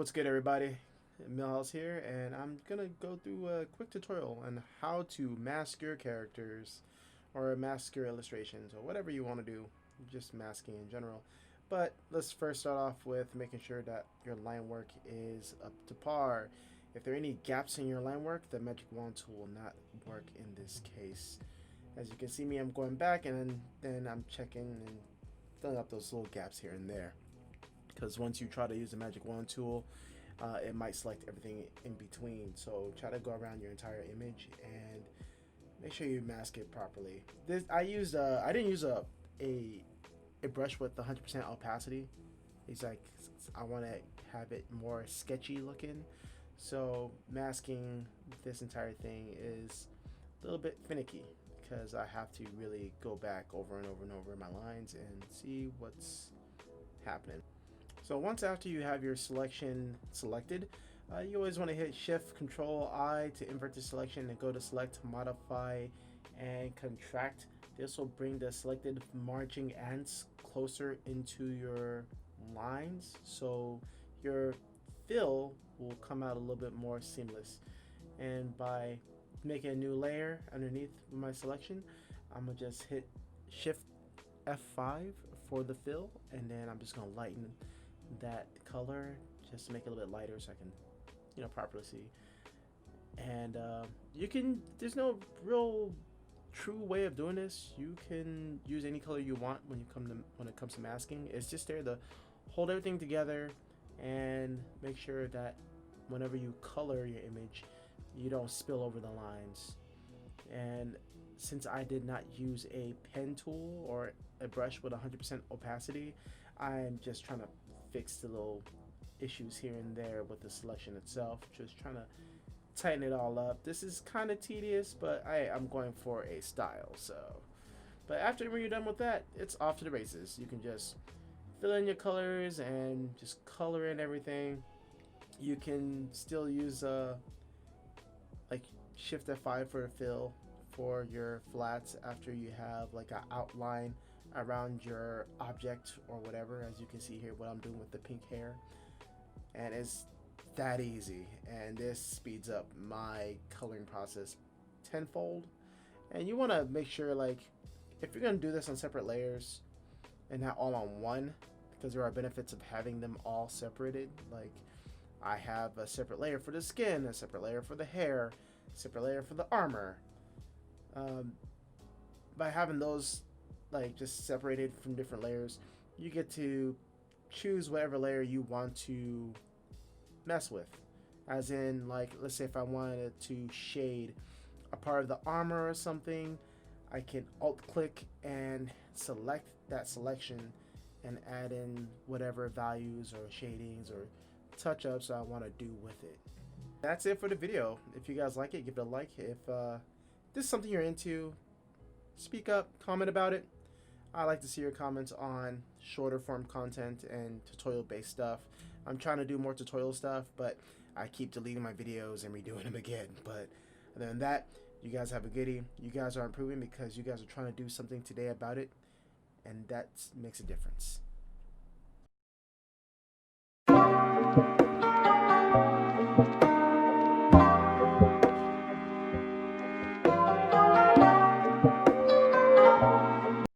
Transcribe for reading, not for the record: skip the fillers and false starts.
What's good, everybody? Millhouse here, and I'm gonna go through a quick tutorial on how to mask your characters or mask your illustrations or whatever you want to do, just masking in general. But let's first start off with making sure that your line work is up to par. If there are any gaps in your line work, the magic wand tool will not work in this case. As you can see me, I'm going back and then I'm checking and filling up those little gaps here and there, because once you try to use the magic wand tool, it might select everything in between. So try to go around your entire image and make sure you mask it properly. I didn't use a brush with 100% opacity. It's like I want to have it more sketchy looking, so masking this entire thing is a little bit finicky because I have to really go back over and over and over my lines and see what's happening. So once after you have your selection selected, you always want to hit Shift Control I to invert the selection and go to Select, Modify, and Contract. This will bring the selected marching ants closer into your lines, so your fill will come out a little bit more seamless. And by making a new layer underneath my selection, I'm gonna just hit Shift F5 for the fill, and then I'm just gonna lighten that color just to make it a little bit lighter so I can properly see. And there's no real true way of doing this. You can use any color you want when it comes to masking. It's just there to hold everything together and make sure that whenever you color your image, you don't spill over the lines. And since I did not use a pen tool or a brush with 100% opacity, I'm just trying to fix the little issues here and there with the selection itself, just trying to tighten it all up. This is kind of tedious, but I'm going for a style. So, but after when you're done with that, it's off to the races. You can just fill in your colors and just color in everything. You can still use like Shift F5 for a fill for your flats after you have like an outline around your object or whatever. As you can see here, what I'm doing with the pink hair, and it's that easy, and this speeds up my coloring process tenfold. And you want to make sure, like, if you're going to do this on separate layers and not all on one, because there are benefits of having them all separated. Like, I have a separate layer for the skin, a separate layer for the hair, a separate layer for the armor. By having those like just separated from different layers, you get to choose whatever layer you want to mess with. As in, like, let's say if I wanted to shade a part of the armor or something, I can alt click and select that selection and add in whatever values or shadings or touch ups I want to do with it. That's it for the video. If you guys like it, give it a like. If this is something you're into, speak up, comment about it. I like to see your comments on shorter form content and tutorial based stuff. I'm trying to do more tutorial stuff, but I keep deleting my videos and redoing them again. But other than that, you guys have a goodie. You guys are improving because you guys are trying to do something today about it, and that makes a difference.